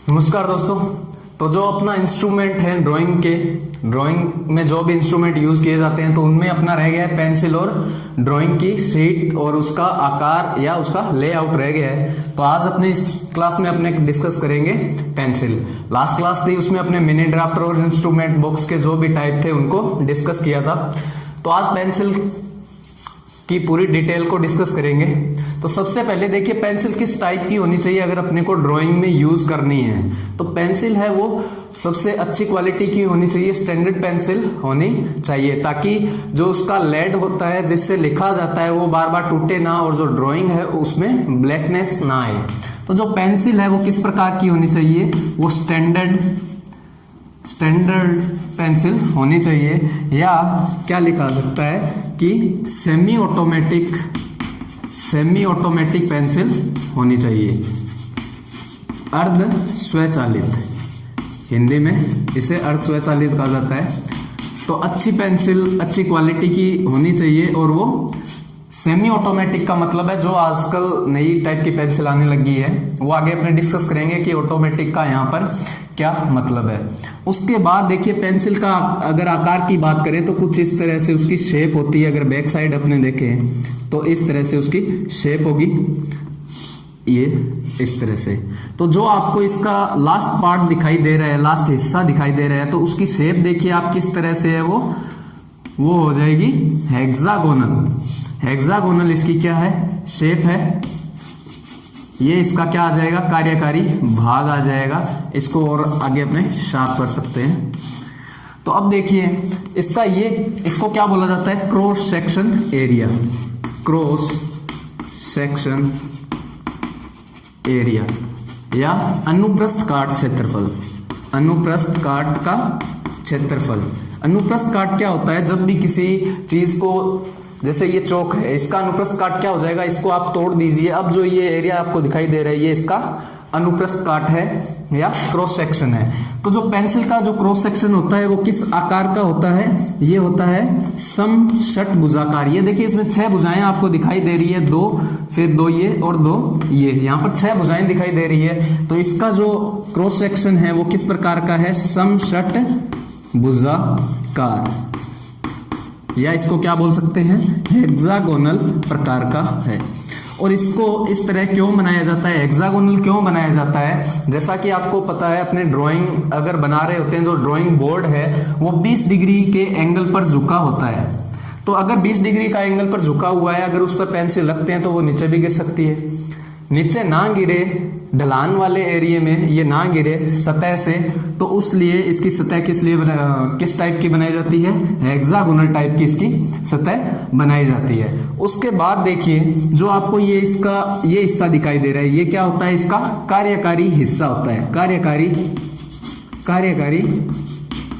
नमस्कार दोस्तों। तो जो अपना इंस्ट्रूमेंट है ड्राइंग में जो भी इंस्ट्रूमेंट यूज किए जाते हैं तो उनमें अपना रह गया है पेंसिल और ड्राइंग की शीट और उसका आकार या उसका लेआउट रह गया है। तो आज अपने इस क्लास में अपने डिस्कस करेंगे पेंसिल। लास्ट क्लास थी उसमें अपने मिनी ड्राफ्टर और इंस्ट्रूमेंट बॉक्स के जो भी टाइप थे उनको डिस्कस किया था। तो आज पेंसिल की पूरी डिटेल को डिस्कस करेंगे। तो सबसे पहले देखिए पेंसिल किस टाइप की होनी चाहिए अगर अपने को ड्राइंग में यूज करनी है। तो पेंसिल है वो सबसे अच्छी क्वालिटी की होनी चाहिए, स्टैंडर्ड पेंसिल होनी चाहिए, ताकि जो उसका लेड होता है जिससे लिखा जाता है वो बार बार टूटे ना और जो ड्राइंग है उसमें ब्लैकनेस ना आए। तो जो पेंसिल है वो किस प्रकार की होनी चाहिए, वो स्टैंडर्ड पेंसिल होनी चाहिए, या क्या लिखा सकता है कि सेमी ऑटोमेटिक पेंसिल होनी चाहिए, अर्ध स्वचालित, हिंदी में इसे अर्ध स्वचालित कहा जाता है। तो अच्छी पेंसिल अच्छी क्वालिटी की होनी चाहिए और वो सेमी ऑटोमेटिक का मतलब है जो आजकल नई टाइप की पेंसिल आने लगी है, वो आगे अपने डिस्कस करेंगे कि ऑटोमेटिक का यहाँ पर क्या मतलब है। उसके बाद देखिए पेंसिल का अगर आकार की बात करें तो कुछ इस तरह से उसकी शेप होती है। अगर बैक साइड अपने देखें तो इस तरह से उसकी शेप होगी, ये इस तरह से। तो जो आपको इसका लास्ट पार्ट दिखाई दे रहा है, लास्ट हिस्सा दिखाई दे रहा है, तो उसकी शेप देखिए आप किस तरह से है, वो हो जाएगी हेक्सागोनल इसकी क्या है, शेप है। ये इसका क्या आ जाएगा, कार्यकारी भाग आ जाएगा। इसको और आगे अपने शार्प कर सकते हैं। तो अब देखिए इसको क्या बोला जाता है, क्रॉस सेक्शन एरिया या अनुप्रस्थ काट क्षेत्रफल। अनुप्रस्थ काट का क्षेत्रफल। अनुप्रस्थ काट क्या होता है, जब भी किसी चीज को, जैसे ये चौक है, इसका अनुप्रस्थ काट क्या हो जाएगा, इसको आप तोड़ दीजिए। अब जो ये एरिया आपको दिखाई दे रहा है ये इसका अनुप्रस्थ काट है या क्रॉस सेक्शन है। तो जो पेंसिल का जो क्रॉस सेक्शन होता है वो किस आकार का होता है, ये होता है समषटभुजाकार। ये देखिए इसमें 6 भुजाएं आपको दिखाई दे रही है, 2 फिर 2 ये और 2 ये, यहाँ पर 6 भुजाएं दिखाई दे रही है। तो इसका जो क्रॉस सेक्शन है वो किस प्रकार का है, समषटभुजाकार, या इसको क्या बोल सकते हैं, हेक्सागोनल प्रकार का है। और इसको इस तरह क्यों बनाया जाता है, हेक्सागोनल क्यों बनाया जाता है, जैसा कि आपको पता है अपने ड्राइंग अगर बना रहे होते हैं, जो ड्राइंग बोर्ड है वो 20 डिग्री के एंगल पर झुका होता है। तो अगर 20 डिग्री का एंगल पर झुका हुआ है, अगर उस पर पेंसिल रखते हैं तो वो नीचे भी गिर सकती है। नीचे ना गिरे, ढलान वाले एरिया में ये ना गिरे सतह से, तो उसलिए इसकी सतह किस टाइप की बनाई जाती है, हेक्सागोनल टाइप की इसकी सतह बनाई जाती है। उसके बाद देखिए जो आपको ये हिस्सा दिखाई दे रहा है, ये क्या होता है, इसका कार्यकारी हिस्सा होता है। कार्यकारी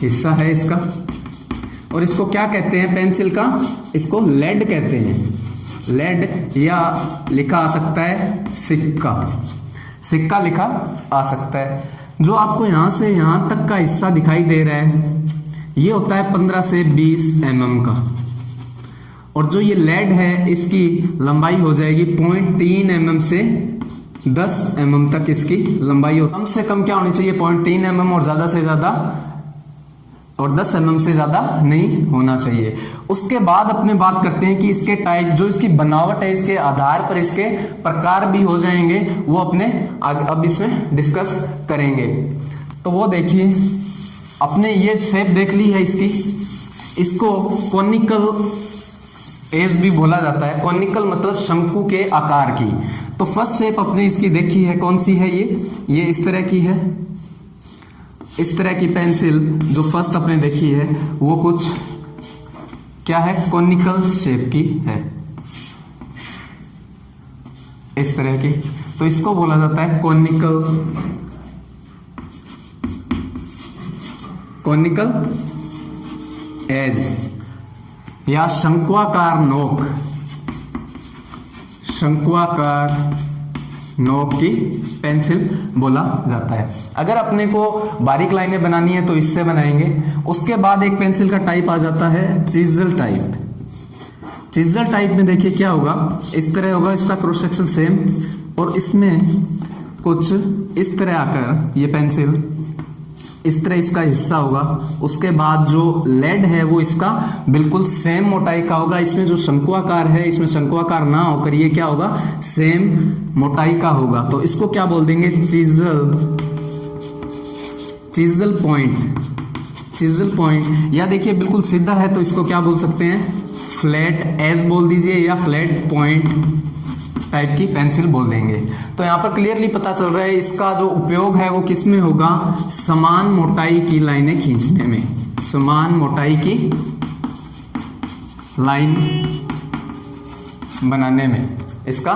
हिस्सा है इसका। और इसको क्या कहते हैं पेंसिल का, इसको लेड कहते हैं। लेड, या लिखा आ सकता है सिक्का लिखा आ सकता है। जो आपको यहां से यहां तक का हिस्सा दिखाई दे रहा है ये होता है 15 से 20 mm का। और जो ये लेड है इसकी लंबाई हो जाएगी 0.3 mm से 10 mm तक इसकी लंबाई हो। कम से कम क्या होनी चाहिए, 0.3 mm, और ज्यादा से ज्यादा और 10 mm से ज्यादा नहीं होना चाहिए। उसके बाद अपने बात करते हैं कि इसके टाइप, जो इसकी बनावट है, इसके आधार पर इसके प्रकार भी हो जाएंगे, वो अपने अब इसमें डिस्कस करेंगे। तो वो देखिए अपने ये शेप देख ली है इसकी, इसको कॉनिकल एज भी बोला जाता है। कॉनिकल मतलब शंकु के आकार की। तो फर्स्ट शेप अपने इसकी देखी है, कौन सी है, ये इस तरह की है। इस तरह की पेंसिल जो फर्स्ट अपने देखी है वो कुछ क्या है, कॉनिकल शेप की है, इस तरह की। तो इसको बोला जाता है कॉनिकल एज या शंक्वाकार नोक की पेंसिल बोला जाता है। अगर अपने को बारीक लाइनें बनानी है तो इससे बनाएंगे। उसके बाद एक पेंसिल का टाइप आ जाता है चिज़ल टाइप। चिज़ल टाइप में देखिए क्या होगा, इस तरह होगा इसका क्रॉस सेक्शन सेम, और इसमें कुछ इस तरह आकर ये पेंसिल इस तरह इसका हिस्सा होगा। उसके बाद जो लेड है वो इसका बिल्कुल सेम मोटाई का होगा। इसमें जो शंकुआकार है, इसमें शंकुआकार ना होकर ये क्या होगा, सेम मोटाई का होगा। तो इसको क्या बोल देंगे, चिजल पॉइंट। या देखिए बिल्कुल सीधा है तो इसको क्या बोल सकते हैं, फ्लैट एज बोल दीजिए या फ्लैट पॉइंट टाइप की पेंसिल बोल देंगे। तो यहाँ पर क्लियरली पता चल रहा है इसका जो उपयोग है वो किस में होगा, समान मोटाई की लाइनें खींचने में, समान मोटाई की लाइन बनाने में इसका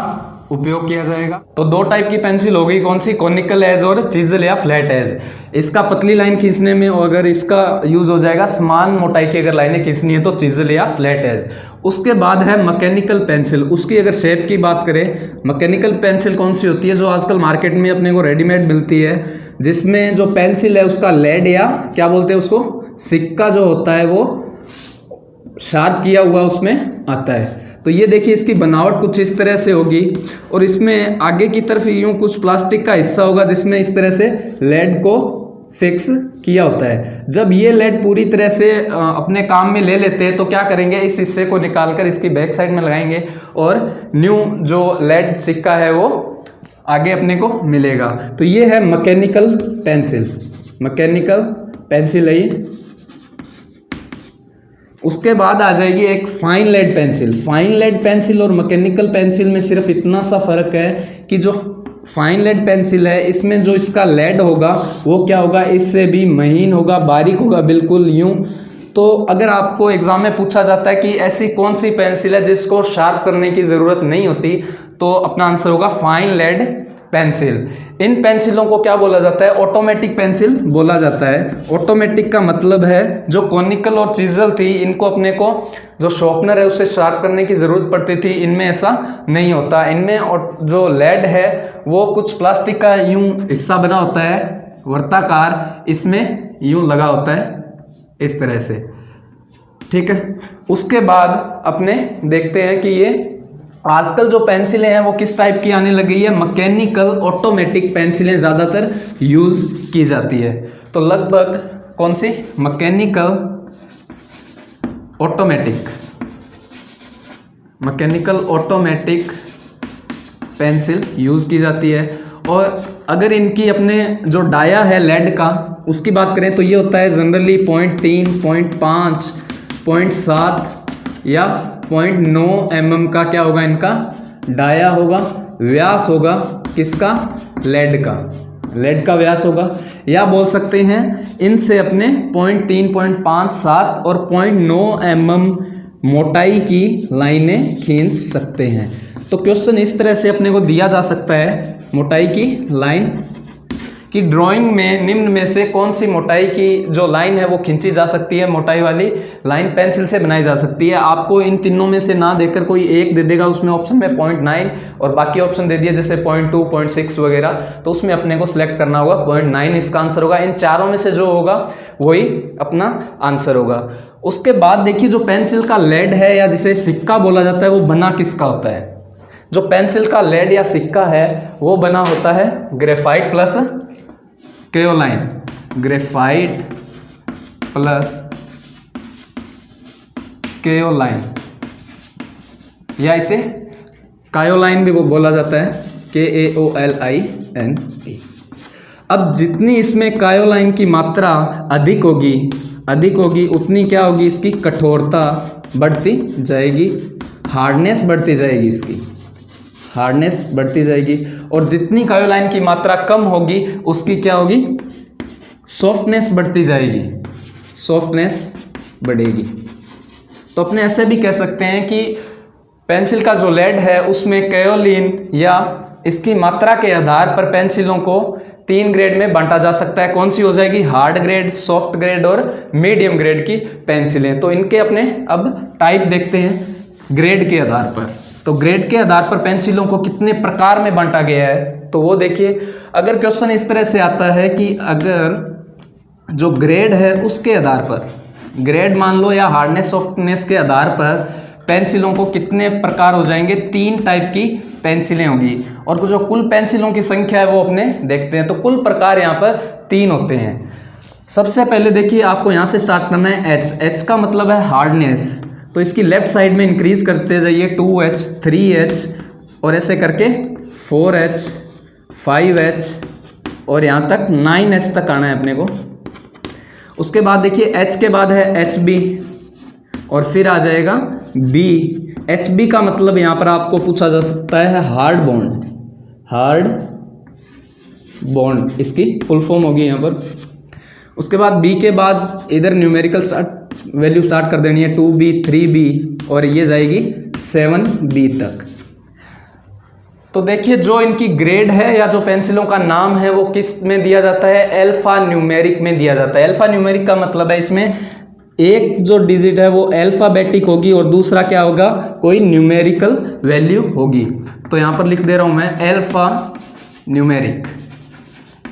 उपयोग किया जाएगा। तो दो टाइप की पेंसिल हो गई, कौन सी, कॉनिकल एज और चिजल या फ्लैट एज। इसका पतली लाइन खींचने में और अगर इसका यूज हो जाएगा समान मोटाई की अगर लाइनें खींचनी है तो चिजल या फ्लैट एज। उसके बाद है मैकेनिकल पेंसिल। उसकी अगर शेप की बात करें, मैकेनिकल पेंसिल कौन सी होती है, जो आजकल मार्केट में अपने को रेडीमेड मिलती है, जिसमें जो पेंसिल है उसका लेड या क्या बोलते हैं उसको, सिक्का जो होता है वो शार्प किया हुआ उसमें आता है। तो ये देखिए इसकी बनावट कुछ इस तरह से होगी और इसमें आगे की तरफ यूं कुछ प्लास्टिक का हिस्सा होगा जिसमें इस तरह से लेड को फिक्स किया होता है। जब ये लेड पूरी तरह से अपने काम में ले लेते हैं तो क्या करेंगे, इस हिस्से को निकालकर इसकी बैक साइड में लगाएंगे और न्यू जो लेड सिक्का है वो आगे अपने को मिलेगा। तो ये है मैकेनिकल पेंसिल है ये। उसके बाद आ जाएगी एक fine lead pencil. Fine lead pencil और मैकेनिकल पेंसिल में सिर्फ इतना सा फर्क है कि जो फाइन लेड पेंसिल है इसमें जो इसका लेड होगा वो क्या होगा, इससे भी महीन होगा, बारीक होगा, बिल्कुल यूं। तो अगर आपको एग्जाम में पूछा जाता है कि ऐसी कौन सी पेंसिल है जिसको शार्प करने की ज़रूरत नहीं होती, तो अपना आंसर होगा फाइन लेड पेंसिल। इन पेंसिलों को क्या बोला जाता है, ऑटोमेटिक पेंसिल बोला जाता है। ऑटोमेटिक का मतलब है जो कॉनिकल और चिजल थी इनको अपने को जो शॉर्पनर है उससे शार्प करने की ज़रूरत पड़ती थी, इनमें ऐसा नहीं होता। इनमें और जो लेड है वो कुछ प्लास्टिक का यूं हिस्सा बना होता है वर्ताकार, इसमें यूं लगा होता है इस तरह से, ठीक है। उसके बाद अपने देखते हैं कि ये आजकल जो पेंसिलें हैं वो किस टाइप की आने लगी है, मैकेनिकल ऑटोमेटिक पेंसिलें ज़्यादातर यूज़ की जाती है। तो लगभग कौन सी, मैकेनिकल ऑटोमेटिक पेंसिल यूज़ की जाती है। और अगर इनकी अपने जो डाया है लेड का उसकी बात करें तो ये होता है जनरली 0.3, 0.5, 0.7 या 0.9 mm का क्या होगा, इनका डाया होगा, व्यास होगा किसका, लेड का व्यास होगा। या बोल सकते हैं इनसे अपने 0.3, 0.5, 7 और 0.9 mm मोटाई की लाइनें खींच सकते हैं। तो क्वेश्चन इस तरह से अपने को दिया जा सकता है, मोटाई की लाइन कि ड्राइंग में निम्न में से कौन सी मोटाई की जो लाइन है वो खींची जा सकती है, मोटाई वाली लाइन पेंसिल से बनाई जा सकती है। आपको इन तीनों में से ना देकर कोई एक दे देगा, उसमें ऑप्शन में 0.9 और बाकी ऑप्शन दे दिए जैसे 0.2, 0.6 वगैरह, तो उसमें अपने को सिलेक्ट करना होगा 0.9 इसका आंसर होगा। इन चारों में से जो होगा वही अपना आंसर होगा। उसके बाद देखिए जो पेंसिल का लेड है या जिसे सिक्का बोला जाता है वो बना किसका होता है। जो पेंसिल का लेड या सिक्का है वो बना होता है ग्रेफाइट प्लस केओलाइन, ग्रेफाइट प्लस केओलाइन, या इसे कायोलाइन भी बोला जाता है, KAOLINE। अब जितनी इसमें कायोलाइन की मात्रा अधिक होगी उतनी क्या होगी, इसकी कठोरता बढ़ती जाएगी, हार्डनेस बढ़ती जाएगी, इसकी हार्डनेस बढ़ती जाएगी। और जितनी कायोलाइन की मात्रा कम होगी उसकी क्या होगी, सॉफ्टनेस बढ़ती जाएगी, सॉफ्टनेस बढ़ेगी। तो अपने ऐसे भी कह सकते हैं कि पेंसिल का जो लेड है उसमें कायोलिन या इसकी मात्रा के आधार पर पेंसिलों को 3 ग्रेड में बांटा जा सकता है। कौन सी हो जाएगी, हार्ड ग्रेड, सॉफ्ट ग्रेड और मीडियम ग्रेड की पेंसिलें। तो इनके अपने अब टाइप देखते हैं ग्रेड के आधार पर। तो ग्रेड के आधार पर पेंसिलों को कितने प्रकार में बांटा गया है तो वो देखिए। अगर क्वेश्चन इस तरह से आता है कि अगर जो ग्रेड है उसके आधार पर, ग्रेड मान लो या हार्डनेस सॉफ्टनेस के आधार पर पेंसिलों को कितने प्रकार हो जाएंगे, 3 टाइप की पेंसिलें होगी। और जो कुल पेंसिलों की संख्या है वो अपने देखते हैं। तो कुल प्रकार यहाँ पर 3 होते हैं। सबसे पहले देखिए आपको यहाँ से स्टार्ट करना है एच। एच का मतलब है हार्डनेस, तो इसकी लेफ्ट साइड में इंक्रीज करते जाइए 2H 3H और ऐसे करके 4H 5H और यहाँ तक 9H तक आना है अपने को। उसके बाद देखिए H के बाद है HB और फिर आ जाएगा B। HB का मतलब यहाँ पर आपको पूछा जा सकता है हार्ड बॉन्ड, हार्ड बॉन्ड इसकी फुल फॉर्म होगी यहाँ पर। उसके बाद B के बाद इधर न्यूमेरिकल वैल्यू स्टार्ट कर देनी है 2B 3B और ये जाएगी 7B तक। तो देखिए जो इनकी ग्रेड है या जो पेंसिलों का नाम है वो किस में दिया जाता है, अल्फा न्यूमेरिक में दिया जाता है। अल्फा न्यूमेरिक का मतलब है इसमें एक जो डिजिट है वो अल्फाबेटिक होगी और दूसरा क्या होगा, कोई न्यूमेरिकल वैल्यू होगी। तो यहाँ पर लिख दे रहा हूँ मैं अल्फा न्यूमेरिक।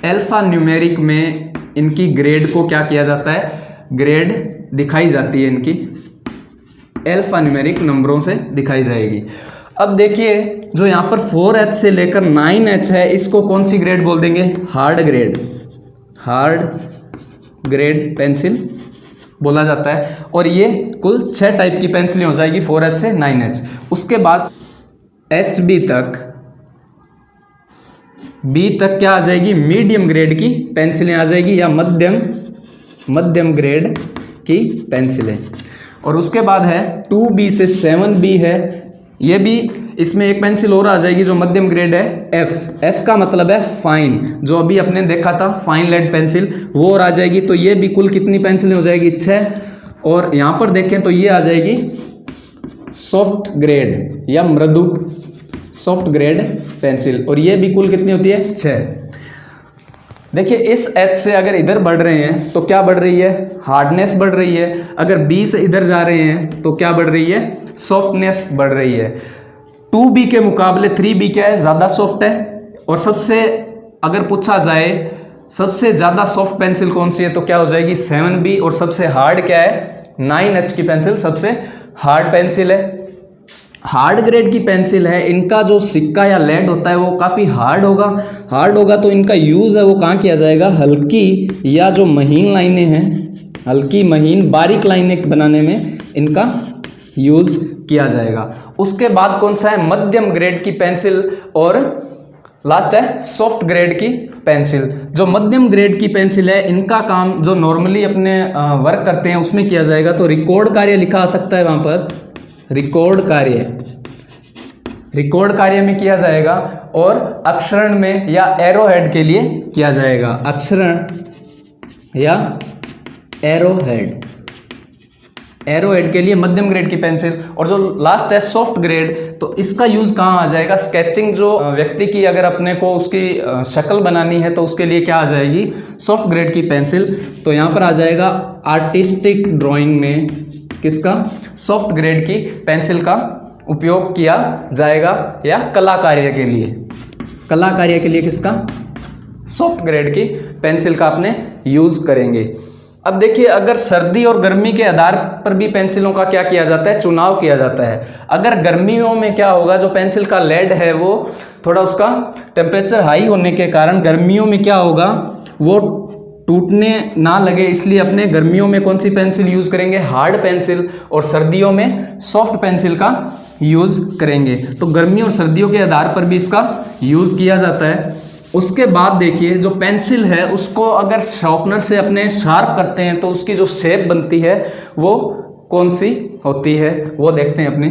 अल्फा न्यूमेरिक में इनकी ग्रेड को क्या किया जाता है, ग्रेड दिखाई जाती है इनकी अल्फा न्यूमेरिक नंबरों से दिखाई जाएगी। अब देखिए जो यहाँ पर 4H से लेकर 9H है इसको कौन सी ग्रेड बोल देंगे, hard grade, hard grade pencil बोला जाता है। और ये कुल 6 टाइप की पेंसिलें हो जाएगी 4H से 9H। उसके बाद HB तक, B तक क्या आ जाएगी, मीडियम ग्रेड की पेंसिलें आ जाएगी या मध्यम ग्रेड की पेंसिलें। और उसके बाद है 2B से 7B है, ये भी इसमें एक पेंसिल और आ जाएगी जो मध्यम ग्रेड है F। F का मतलब है फाइन, जो अभी अपने देखा था फाइन लेड पेंसिल, वो और आ जाएगी। तो ये भी कुल कितनी पेंसिलें हो जाएगी, 6। और यहाँ पर देखें तो ये आ जाएगी सॉफ्ट ग्रेड या मृदु सॉफ्ट ग्रेड पेंसिल और ये भी कुल कितनी होती है, 6। देखिए इस H से अगर इधर बढ़ रहे हैं तो क्या बढ़ रही है, हार्डनेस बढ़ रही है। अगर B से इधर जा रहे हैं तो क्या बढ़ रही है, सॉफ्टनेस बढ़ रही है। 2B के मुकाबले 3B क्या है, ज़्यादा सॉफ्ट है। और सबसे अगर पूछा जाए सबसे ज़्यादा सॉफ्ट पेंसिल कौन सी है तो क्या हो जाएगी, 7B। और सबसे हार्ड क्या है, 9H की पेंसिल सबसे हार्ड पेंसिल है। हार्ड ग्रेड की पेंसिल है, इनका जो सिक्का या लेड होता है वो काफ़ी हार्ड होगा तो इनका यूज़ है वो कहाँ किया जाएगा, हल्की या जो महीन लाइनें हैं, हल्की महीन बारीक लाइनें बनाने में इनका यूज़ किया जाएगा। उसके बाद कौन सा है, मध्यम ग्रेड की पेंसिल और लास्ट है सॉफ्ट ग्रेड की पेंसिल। जो मध्यम ग्रेड की पेंसिल है इनका काम जो नॉर्मली अपने वर्क करते हैं उसमें किया जाएगा। तो रिकॉर्ड कार्य लिखा आ सकता है वहाँ पर, रिकॉर्ड कार्य में किया जाएगा। और अक्षरण में या एरो हेड के लिए किया जाएगा, अक्षरण या एरो हेड के लिए मध्यम ग्रेड की पेंसिल। और जो लास्ट है सॉफ्ट ग्रेड, तो इसका यूज कहाँ आ जाएगा, स्केचिंग जो व्यक्ति की अगर अपने को उसकी शक्ल बनानी है तो उसके लिए क्या आ जाएगी, सॉफ्ट ग्रेड की पेंसिल। तो यहाँ पर आ जाएगा आर्टिस्टिक ड्राइंग में किसका, सॉफ्ट ग्रेड की पेंसिल का उपयोग किया जाएगा। या कला कार्य के लिए किसका, सॉफ्ट ग्रेड की पेंसिल का अपने यूज करेंगे। अब देखिए अगर सर्दी और गर्मी के आधार पर भी पेंसिलों का क्या किया जाता है, चुनाव किया जाता है। अगर गर्मियों में क्या होगा, जो पेंसिल का लेड है वो थोड़ा उसका टेम्परेचर हाई होने के कारण गर्मियों में क्या होगा, वो टूटने ना लगे, इसलिए अपने गर्मियों में कौन सी पेंसिल यूज़ करेंगे, हार्ड पेंसिल। और सर्दियों में सॉफ्ट पेंसिल का यूज़ करेंगे। तो गर्मी और सर्दियों के आधार पर भी इसका यूज़ किया जाता है। उसके बाद देखिए जो पेंसिल है उसको अगर शार्पनर से अपने शार्प करते हैं तो उसकी जो शेप बनती है वो कौन सी होती है, वो देखते हैं अपने।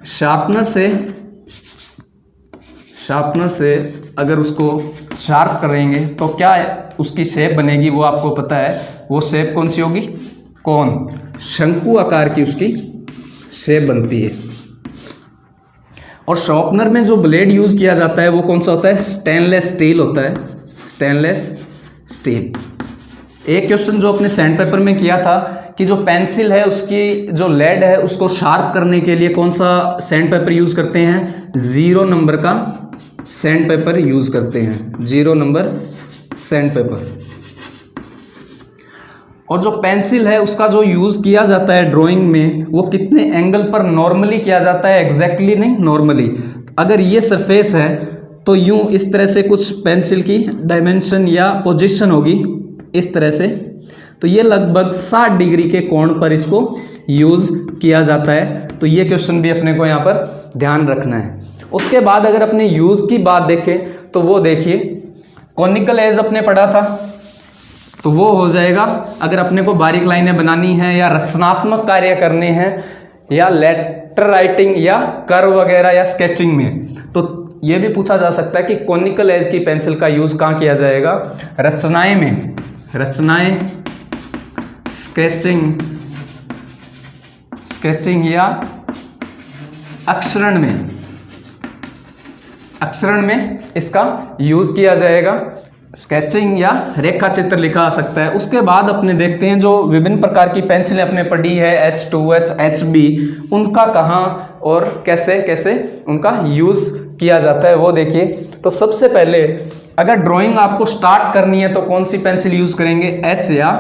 शार्पनर से अगर उसको शार्प करेंगे तो क्या उसकी शेप बनेगी, वो आपको पता है। वो शेप कौन सी होगी, कोन, शंकु आकार की उसकी शेप बनती है। और शार्पनर में जो ब्लेड यूज़ किया जाता है वो कौन सा होता है, स्टेनलेस स्टील होता है, स्टेनलेस स्टील। एक क्वेश्चन जो अपने सैंड पेपर में किया था कि जो पेंसिल है उसकी जो लेड है उसको शार्प करने के लिए कौन सा सैंड पेपर यूज़ करते हैं, 0 नंबर का सैंड पेपर यूज़ करते हैं, 0 नंबर सैंड पेपर। और जो पेंसिल है उसका जो यूज़ किया जाता है ड्राइंग में वो कितने एंगल पर नॉर्मली किया जाता है, एग्जैक्टली नहीं, नॉर्मली। अगर ये सरफेस है तो यूं इस तरह से कुछ पेंसिल की डायमेंशन या पोजीशन होगी इस तरह से, तो ये लगभग 60 डिग्री के कोण पर इसको यूज़ किया जाता है। तो ये क्वेश्चन भी अपने को यहाँ पर ध्यान रखना है। उसके बाद अगर अपने यूज़ की बात देखें तो वो देखिए, कॉनिकल एज अपने पढ़ा था, तो वो हो जाएगा अगर अपने को बारीक लाइनें बनानी है या रचनात्मक कार्य करने हैं या लेटर राइटिंग या कर्व वगैरह या स्केचिंग में, तो ये भी पूछा जा सकता है कि कॉनिकल एज की पेंसिल का यूज़ कहाँ किया जाएगा, रचनाएं में, रचनाएं, स्केचिंग या अक्षरण में, अक्षरण में इसका यूज़ किया जाएगा। स्केचिंग या रेखा चित्र लिखा आ सकता है। उसके बाद अपने देखते हैं जो विभिन्न प्रकार की पेंसिलें अपने पढ़ी है H2H, HB, उनका कहाँ और कैसे कैसे उनका यूज़ किया जाता है वो देखिए। तो सबसे पहले अगर ड्राइंग आपको स्टार्ट करनी है तो कौन सी पेंसिल यूज़ करेंगे, H या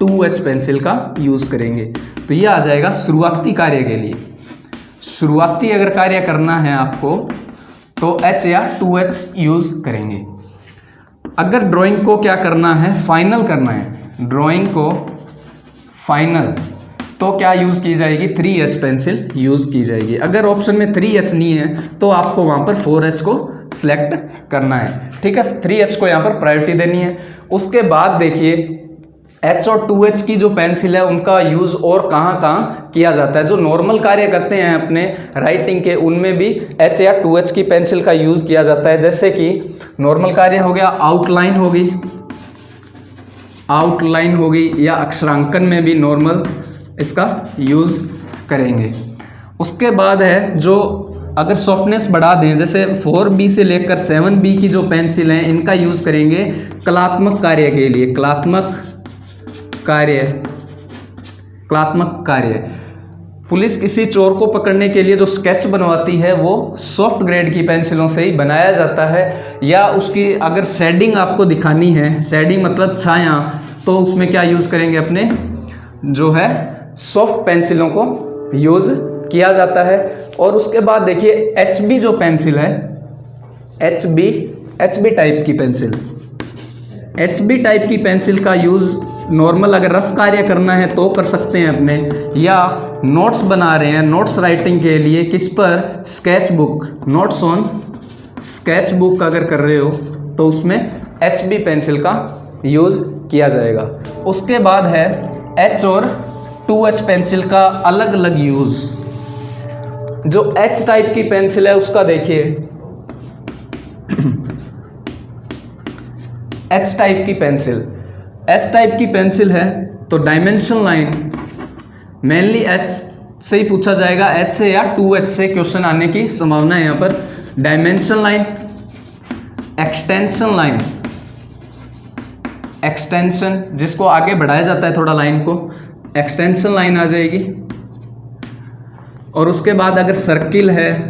2H पेंसिल का यूज़ करेंगे। तो ये आ जाएगा शुरुआती कार्य के लिए। शुरुआती अगर कार्य करना है आपको तो H या 2H यूज़ करेंगे। अगर ड्राइंग को क्या करना है, फाइनल करना है, ड्राइंग को फाइनल, तो क्या यूज़ की जाएगी, 3H पेंसिल यूज़ की जाएगी। अगर ऑप्शन में 3H नहीं है तो आपको वहाँ पर 4H को सिलेक्ट करना है, ठीक है। 3H को यहाँ पर प्रायोरिटी देनी है। उसके बाद देखिए H और 2H की जो पेंसिल है उनका यूज़ और कहाँ कहाँ किया जाता है। जो नॉर्मल कार्य करते हैं अपने राइटिंग के, उनमें भी H या 2H की पेंसिल का यूज़ किया जाता है। जैसे कि नॉर्मल कार्य हो गया, आउटलाइन होगी, आउटलाइन होगी, या अक्षरांकन में भी नॉर्मल इसका यूज़ करेंगे। उसके बाद है जो अगर सॉफ्टनेस बढ़ा दें, जैसे 4B से लेकर 7B की जो पेंसिल हैं इनका यूज़ करेंगे कलात्मक कार्य के लिए। कलात्मक कार्य, पुलिस किसी चोर को पकड़ने के लिए जो स्केच बनवाती है वो सॉफ्ट ग्रेड की पेंसिलों से ही बनाया जाता है। या उसकी अगर शेडिंग आपको दिखानी है, शेडिंग मतलब छाया, तो उसमें क्या यूज़ करेंगे, अपने जो है सॉफ्ट पेंसिलों को यूज़ किया जाता है। और उसके बाद देखिए HB जो पेंसिल है, HB टाइप की पेंसिल, HB टाइप की पेंसिल का यूज़ नॉर्मल अगर रफ कार्य करना है तो कर सकते हैं अपने, या नोट्स बना रहे हैं, नोट्स राइटिंग के लिए किस पर, sketch book, notes on sketch book अगर कर रहे हो तो उसमें HB पेंसिल का यूज़ किया जाएगा। उसके बाद है H और 2H पेंसिल का अलग अलग यूज़। जो H टाइप की पेंसिल है उसका देखिए, H टाइप की पेंसिल है तो डायमेंशन लाइन मेनली H से ही पूछा जाएगा, H से या 2H से क्वेश्चन आने की संभावना है यहाँ पर। डायमेंशन लाइन, एक्सटेंशन जिसको आगे बढ़ाया जाता है थोड़ा लाइन को, एक्सटेंशन लाइन आ जाएगी। और उसके बाद अगर सर्किल है,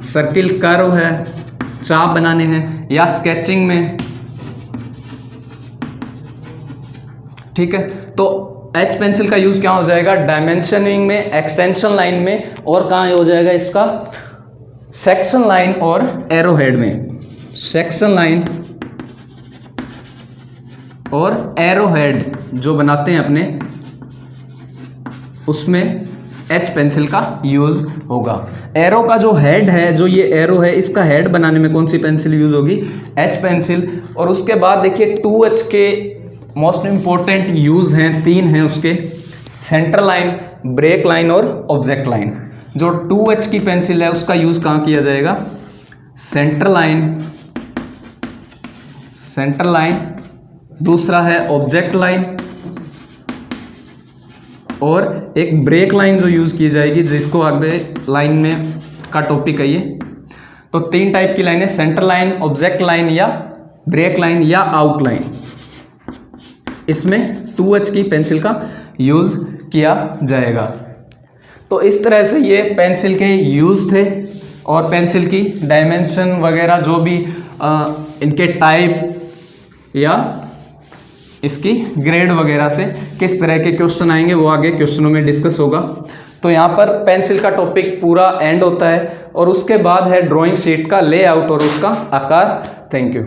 सर्किल कर्व है, चाप बनाने हैं, या स्केचिंग में, ठीक है। तो H पेंसिल का यूज़ क्या हो जाएगा, डायमेंशनिंग में, एक्सटेंशन लाइन में, और कहाँ हो जाएगा इसका, सेक्शन लाइन और एरो हेड में। सेक्शन लाइन और एरो हेड जो बनाते हैं अपने, उसमें H पेंसिल का यूज़ होगा। एरो का जो हेड है, जो ये एरो है, इसका हेड बनाने में कौन सी पेंसिल यूज़ होगी, H पेंसिल। और उसके बाद देखिए 2H के मोस्ट इंपॉर्टेंट यूज़ हैं, 3 हैं उसके, सेंटर लाइन, ब्रेक लाइन और ऑब्जेक्ट लाइन। जो 2H की पेंसिल है उसका यूज़ कहाँ किया जाएगा, सेंटर लाइन, दूसरा है ऑब्जेक्ट लाइन, और एक ब्रेक लाइन जो यूज़ की जाएगी, जिसको आगे लाइन में का टॉपिक है ये। तो 3 टाइप की लाइन है, सेंटर लाइन, ऑब्जेक्ट लाइन या ब्रेक लाइन या आउट लाइन। इसमें 2H की पेंसिल का यूज़ किया जाएगा। तो इस तरह से ये पेंसिल के यूज़ थे, और पेंसिल की डायमेंशन वगैरह जो भी इनके टाइप या इसकी ग्रेड वगैरह से किस तरह के क्वेश्चन आएंगे वो आगे क्वेश्चनों में डिस्कस होगा। तो यहाँ पर पेंसिल का टॉपिक पूरा एंड होता है और उसके बाद है ड्राइंग शीट का लेआउट और उसका आकार। Thank you.